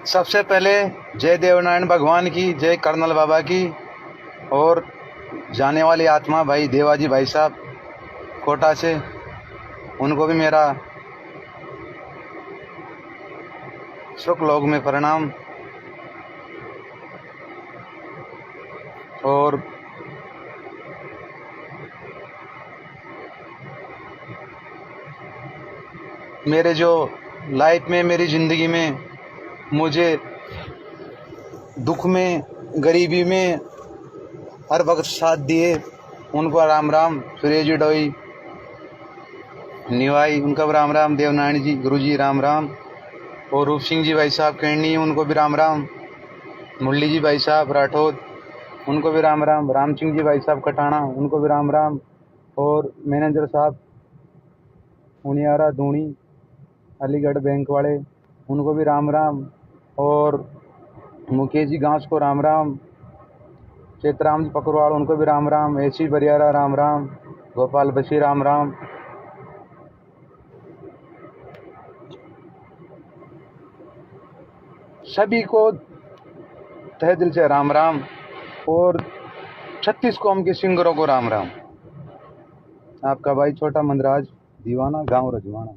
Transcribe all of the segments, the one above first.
सबसे पहले जय देवनारायण भगवान की, जय कर्नल बाबा की, और जाने वाली आत्मा भाई देवाजी भाई साहब कोटा से, उनको भी मेरा सुख लोक में प्रणाम। और मेरे जो लाइफ में, मेरी ज़िंदगी में मुझे दुख में, गरीबी में हर वक्त साथ दिए, उनको राम राम। सुरेश जी डोई निवाई, उनका भी राम राम। देवनारायण जी गुरु जी राम राम। और रूप सिंह जी भाई साहब कैंडी, उनको भी राम राम। मुरली जी भाई साहब राठौद, उनको भी राम राम। राम सिंह जी भाई साहब कटाना, उनको भी राम राम। और मैनेजर साहब उनियारा धूणी अलीगढ़ बैंक वाले, उनको भी राम राम। और मुकेश जी घास को राम राम। चेतराम जी पकड़वाड़, उनको भी राम राम। ऐसी बरियारा राम राम। गोपाल बशी राम राम। सभी को तहे दिल से राम राम। और 36 कौम के सिंगरों को राम राम। आपका भाई छोटा मंदराज दीवाना, गांव रजवाना।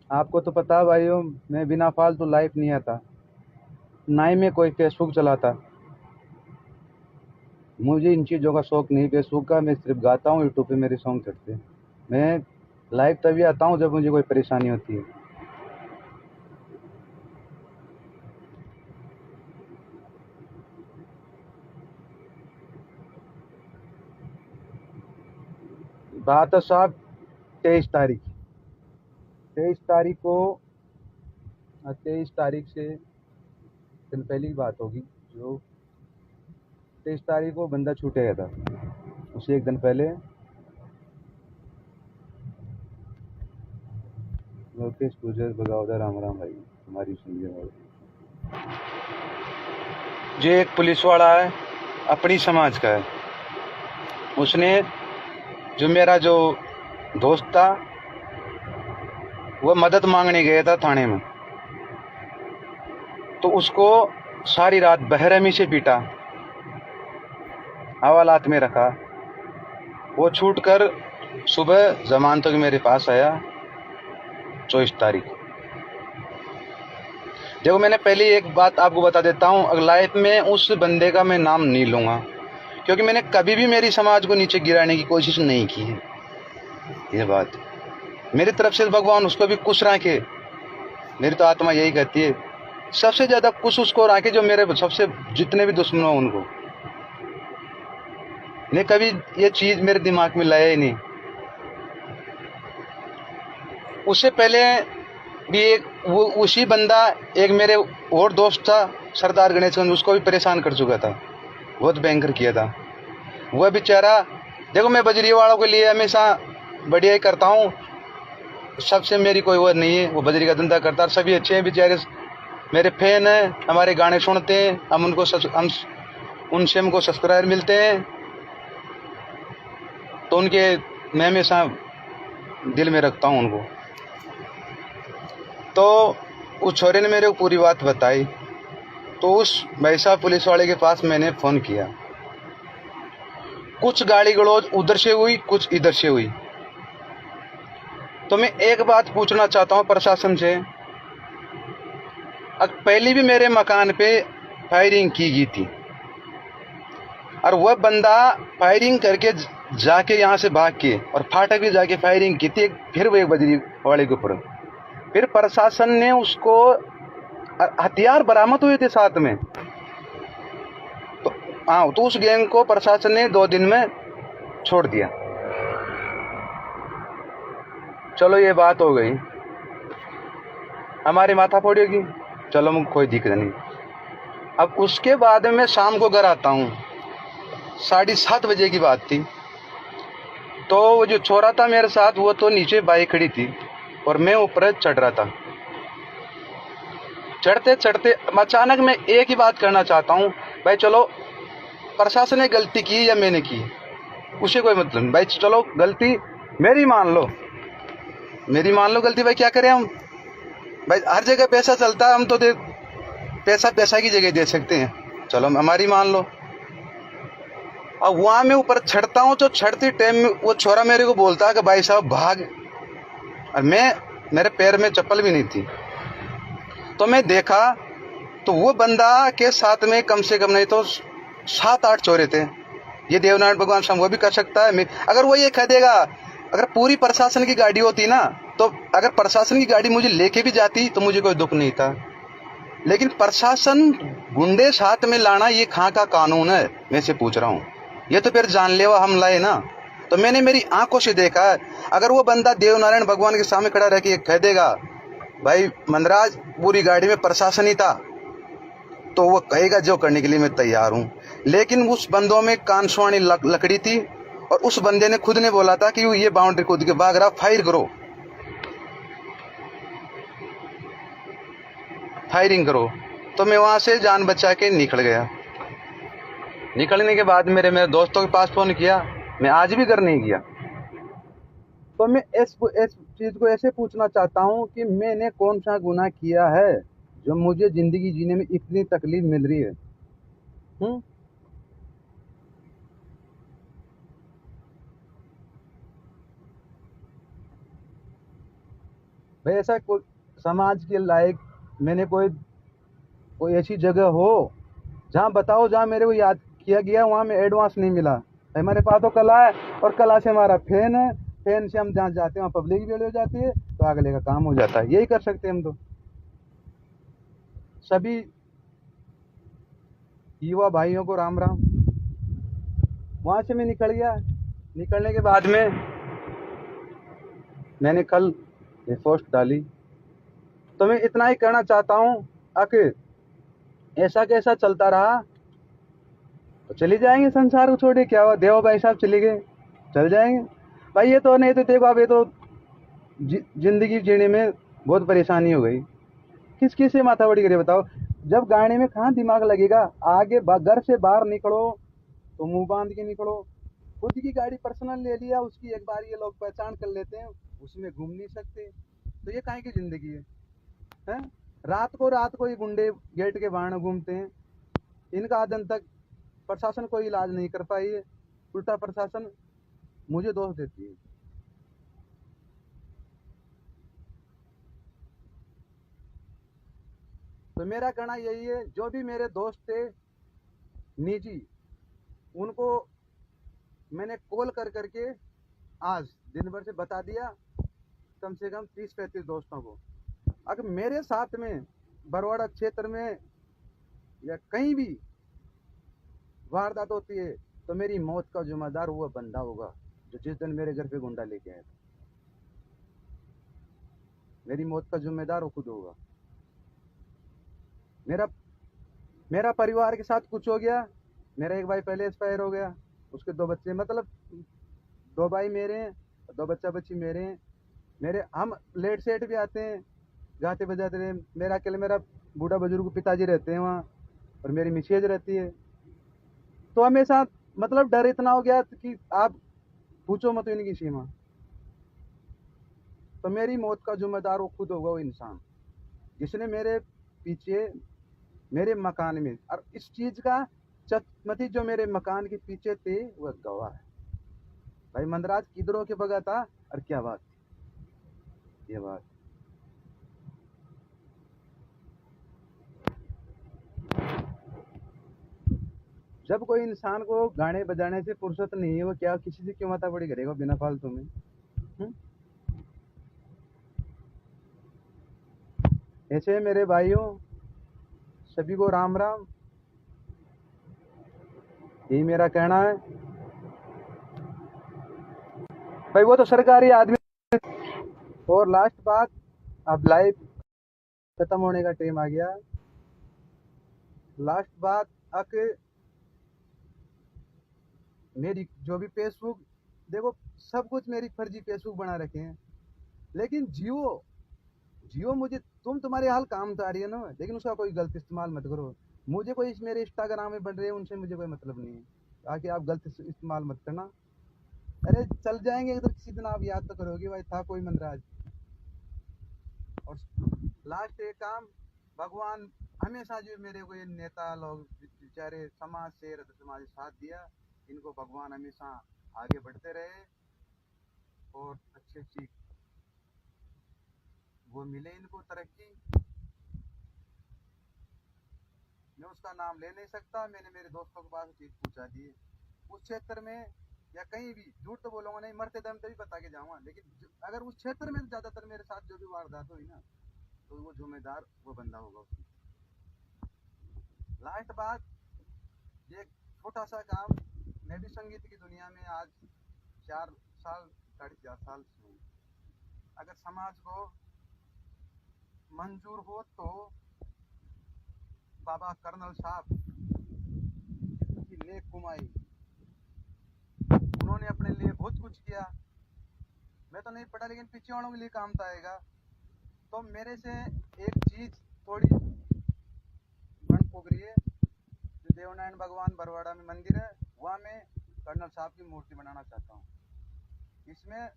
आपको तो पता है भाइयों, मैं बिना फालतू लाइफ नहीं आता, ना ही मैं कोई फेसबुक चलाता। मुझे इन चीज़ों का शौक नहीं फेसबुक का। मैं सिर्फ गाता हूँ, यूट्यूब पे मेरे सॉन्ग चढ़ते हैं। मैं लाइव तभी आता हूँ जब मुझे कोई परेशानी होती है। बात है साहब 23 तारीख, 23 तारीख को, 23 तारीख से दिन पहले की बात होगी। जो 23 तारीख को बंदा छूट गया था, उससे एक दिन पहले लोकेश पूजर बगावदा राम राम भाई हमारी सुनिए। जो एक पुलिस वाला है, अपनी समाज का है, उसने जो मेरा जो दोस्त था वो मदद मांगने गया था थाने में, तो उसको सारी रात बेरहमी से पीटा, हवालात में रखा। वो छूटकर सुबह जमानतों के मेरे पास आया 24 तारीख। देखो, मैंने पहले एक बात आपको बता देता हूँ, लाइफ में उस बंदे का मैं नाम नहीं लूँगा, क्योंकि मैंने कभी भी मेरी समाज को नीचे गिराने की कोशिश नहीं की है। ये बात मेरी तरफ से भगवान उसको भी खुश रखे। मेरी तो आत्मा यही कहती है, सबसे ज़्यादा खुश उसको रखे जो मेरे सबसे जितने भी दुश्मन हो उनको। मैं कभी ये चीज़ मेरे दिमाग में लाया ही नहीं। उससे पहले भी उसी बंदा, एक मेरे और दोस्त था सरदार गणेशगंज, उसको भी परेशान कर चुका था, बहुत भयंकर किया था। वह बेचारा, देखो मैं बजरी वालों के लिए हमेशा बढ़िया ही करता हूँ, सबसे मेरी कोई वो नहीं है। वो बजरी का धंधा करता है, सभी अच्छे हैं बेचारे, मेरे फैन हैं, हमारे गाने सुनते हैं, हम उनसे हमको सब्सक्राइबर मिलते हैं, तो उनके मैं हमेशा दिल में रखता हूँ उनको। तो उस छोरे ने मेरे को पूरी बात बताई, तो उस भाई साहब पुलिस वाले के पास मैंने फ़ोन किया। कुछ गाली गलौज उधर से हुई, कुछ इधर से हुई। तो मैं एक बात पूछना चाहता हूँ प्रशासन से, पहले भी मेरे मकान पे फायरिंग की गई थी, और वह बंदा फायरिंग करके जाके यहाँ से भाग के और फाटक भी जाके फायरिंग की थी, फिर वो एक बजरी वाले के ऊपर। फिर प्रशासन ने उसको, हथियार बरामद हुए थे साथ में, तो हाँ, तो उस गैंग को प्रशासन ने 2 दिन में छोड़ दिया। चलो ये बात हो गई, हमारी माथा फोड़ी होगी, चलो मुझे कोई दिक्कत नहीं। अब उसके बाद में शाम को घर आता हूँ, 7:30 बजे की बात थी। तो वो जो छोरा था मेरे साथ, वो तो नीचे बाइक खड़ी थी, और मैं ऊपर चढ़ रहा था। चढ़ते चढ़ते अचानक मैं एक ही बात करना चाहता हूँ, भाई चलो प्रशासन ने गलती की या मैंने की, उसे कोई मतलब नहीं। भाई चलो गलती मेरी मान लो, मेरी मान लो गलती। भाई क्या करें हम, भाई हर जगह पैसा चलता है, हम तो पैसा पैसा की जगह दे सकते हैं, चलो हमारी मान लो। अब वहां मैं ऊपर चढ़ता हूँ, तो चढ़ते टाइम में वो छोरा मेरे को बोलता है कि भाई साहब भाग, और मेरे पैर में चप्पल भी नहीं थी। तो मैं देखा तो वो बंदा के साथ में कम से कम नहीं तो 7-8 चोरे थे। ये देवनारायण भगवान शाम वो भी कर सकता है। अगर वो ये कह देगा, अगर पूरी प्रशासन की गाड़ी होती ना, तो अगर प्रशासन की गाड़ी मुझे लेके भी जाती तो मुझे कोई दुख नहीं था, लेकिन प्रशासन गुंडे साथ में लाना ये कहाँ का कानून है, मैं से पूछ रहा हूँ। ये तो फिर जानलेवा हमला है ना। तो मैंने मेरी आंखों से देखा है। अगर वो बंदा देवनारायण भगवान के सामने खड़ा रह के कह देगा भाई मंदराज पूरी गाड़ी में प्रशासन ही था, तो वो कहेगा जो करने के लिए मैं तैयार हूँ। लेकिन उस बंदों में कानसुआनी लकड़ी थी, और उस बंदे ने खुद ने बोला था कि ये बाउंड्री कूद के भाग रहा, फायर करो, फायरिंग करो। तो मैं वहां से जान बचा के निकल गया। निकलने के बाद मेरे दोस्तों के पास फोन किया, मैं आज भी घर नहीं गया। तो मैं इस चीज को ऐसे पूछना चाहता हूँ कि मैंने कौन सा गुनाह किया है जो मुझे जिंदगी जीने में इतनी तकलीफ मिल रही है। भाई ऐसा कोई समाज के लायक मैंने कोई ऐसी जगह हो जहाँ बताओ, जहाँ मेरे को याद किया गया, वहाँ में एडवांस नहीं मिला। हमारे पास तो कला है, और कला से हमारा फैन है, फैन से हम जहाँ जाते हैं वहाँ पब्लिक भीड़ हो जाती है, तो अगले का काम हो जाता है। यही कर सकते हैं हम तो। सभी युवा भाइयों को राम राम। वहां से मैं निकल गया। निकलने के बाद में मैंने कल ये पोस्ट डाली। तो मैं इतना ही कहना चाहता हूँ, आखिर ऐसा कैसा चलता रहा तो चली जाएंगे संसार को छोड़ के। क्या हुआ, देव भाई साहब चले गए, चल जाएंगे भाई। ये तो नहीं तो देखो, अब ये तो जिंदगी जीने में बहुत परेशानी हो गई। किस किस से माथा बड़ी करे बताओ। जब गाड़ी में कहाँ दिमाग लगेगा, आगे घर से बाहर निकलो तो मुंह बांध के निकलो। खुद की गाड़ी पर्सनल ले लिया, उसकी एक बार ये लोग पहचान कर लेते हैं, उसमें घूम नहीं सकते, तो ये काहे की जिंदगी है? रात को ये गुंडे गेट के बाहर घूमते हैं। इनका आज दिन तक प्रशासन कोई इलाज नहीं कर पाई है, उल्टा प्रशासन मुझे दोष देती है। तो मेरा कहना यही है, जो भी मेरे दोस्त थे निजी, उनको मैंने कॉल कर करके आज दिन भर से बता दिया, कम से कम 30-35 दोस्तों को। अगर मेरे साथ में बरवाड़ा क्षेत्र में या कहीं भी वारदात होती है, तो मेरी मौत का जिम्मेदार वो बंदा होगा जो जिस दिन मेरे घर पे गुंडा लेके आया था। मेरी मौत का जिम्मेदार वो खुद होगा। मेरा परिवार के साथ कुछ हो गया, मेरा एक भाई पहले एक्सपायर हो गया, उसके 2 बच्चे, मतलब 2 भाई मेरे हैं, 2 बच्चा बच्ची मेरे हैं। हम लेट सेट भी आते हैं, गाते बजाते रहे। मेरा अकेले मेरा बूढ़ा बुजुर्ग पिताजी रहते हैं वहाँ, और मेरी मिसेज रहती है। तो हमेशा मतलब डर इतना हो गया कि आप पूछो मत इनकी सीमा। तो मेरी मौत का जिम्मेदार वो खुद होगा, वो इंसान जिसने मेरे पीछे मेरे मकान में, और इस चीज का मतलब जो मेरे मकान के पीछे थे वह गवाह है। भाई मंदराज किधरों के बगा था, और क्या बात, ये बात। जब कोई इंसान को गाने बजाने से फुर्सत नहीं है, वो क्या किसी से क्यों माथा बड़ी करेगा बिना फालतू में? ऐसे मेरे भाइयों, सभी को राम राम, यही मेरा कहना है। भाई वो तो सरकारी आदमी। और लास्ट बात, अब लाइव खत्म होने का टाइम आ गया। लास्ट बात, मेरी जो भी फेसबुक, देखो सब कुछ मेरी फर्जी फेसबुक बना रखे हैं, लेकिन जियो जियो मुझे तुम्हारे हाल काम तो आ रही है ना, लेकिन उसका कोई गलत इस्तेमाल मत करो। मुझे कोई मेरे इंस्टाग्राम में बन रहे हैं उनसे मुझे कोई मतलब नहीं है, ताकि आप गलत इस्तेमाल मत करना। अरे चल जाएंगे इधर किसी दिन, आप याद तो करोगे भाई था कोई मंदराज। और लास्ट एक काम, भगवान हमेशा जो मेरे को ये नेता लोग बेचारे समाज से समाज साथ दिया, इनको भगवान हमेशा आगे बढ़ते रहे और अच्छी अच्छी वो मिले इनको तरक्की। मैं उसका नाम ले नहीं सकता, मैंने मेरे दोस्तों के पास चीज पूछा दी उस क्षेत्र में या कहीं भी, झूठ तो बोलूंगा नहीं, मरते दम तभी बता के जाऊंगा, लेकिन अगर उस क्षेत्र में ज्यादातर मेरे साथ जो भी वारदात हुई ना, तो वो जिम्मेदार वो बंदा होगा उसकी। लास्ट बात, ये छोटा सा काम, मैं भी संगीत की दुनिया में आज 4 साल 4.5 साल से हूँ। अगर समाज को मंजूर हो तो बाबा कर्नल साहब की नेक कुमाई, उन्होंने अपने लिए बहुत कुछ किया। मैं तो नहीं पढ़ा, लेकिन पीछे वालों के लिए काम तो आएगा। तो मेरे से एक चीज थोड़ी बन पोग रही है, जो देवनारायण भगवान बरवाड़ा में मंदिर है, वहाँ मैं कर्नल साहब की मूर्ति बनाना चाहता हूँ। इसमें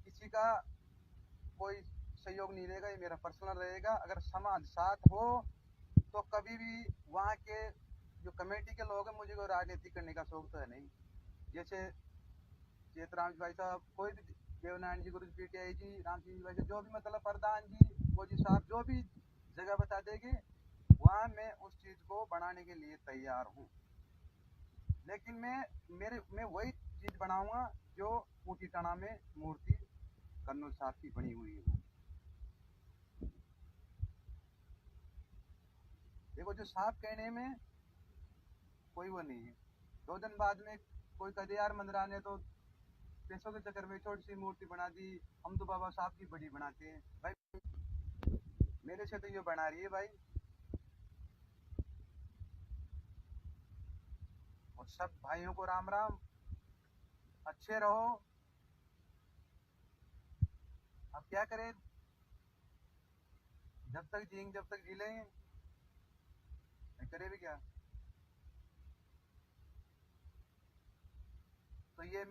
किसी का कोई सहयोग नहीं रहेगा, ये मेरा पर्सनल रहेगा। अगर समाज साथ हो तो कभी भी वहाँ के जो कमेटी के लोग हैं, मुझे कोई राजनीति करने का शौक तो है नहीं। जैसे चेतराम भाई साहब, कोई भी, देवनारायण जी, गुरु पीटीआई जी, राम सिंह जी भाई, जो भी मतलब प्रधान जी, फौजी साहब, जो भी जगह बता देंगे, वहाँ मैं उस चीज को बनाने के लिए तैयार हूँ। लेकिन मैं वही चीज बनाऊंगा जो ऊटी टना में मूर्ति कर्नल साहब की बनी हुई है। देखो, जो साहब कहने में कोई वो नहीं है। 2 दिन बाद में कोई कदे यार मंदिरा ने तो पैसों के चक्कर में छोटी सी मूर्ति बना दी, हम तो बाबा साहब की बड़ी बनाते हैं भाई। मेरे से तो ये बना रही है भाई। और सब भाइयों को राम राम, अच्छे रहो। अब क्या करें, जब तक जिएंगे जब तक जी लेंगे, करे भी क्या। तो ये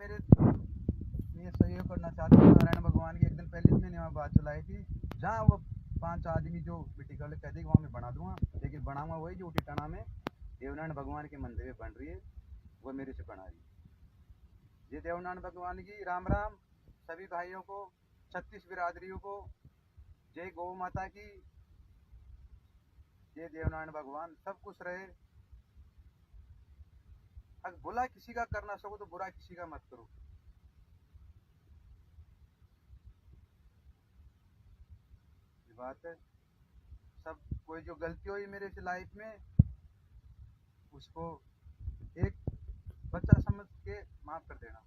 सहयोग करना चाहते हैं नारायण भगवान की। एक दिन पहले मैंने वहाँ बात चलाई थी, जहाँ वो 5 आदमी जो मिट्टी का कह देगी वहाँ मैं बना दूंगा, लेकिन बनाऊंगा वही जो टिटाना में देवनारायण भगवान के मंदिर में बन रही है, वो मेरे से बना रही है। ये देवनारायण भगवान की राम राम। सभी भाइयों को, 36 बिरादरियों को जय गौ माता की, जय देवनारायण भगवान, सब कुछ रहे। अगर बुरा किसी का करना सको तो बुरा किसी का मत करो, ये बात है। सब कोई जो गलती हुई मेरे से लाइफ में, उसको एक बच्चा समझ के माफ कर देना।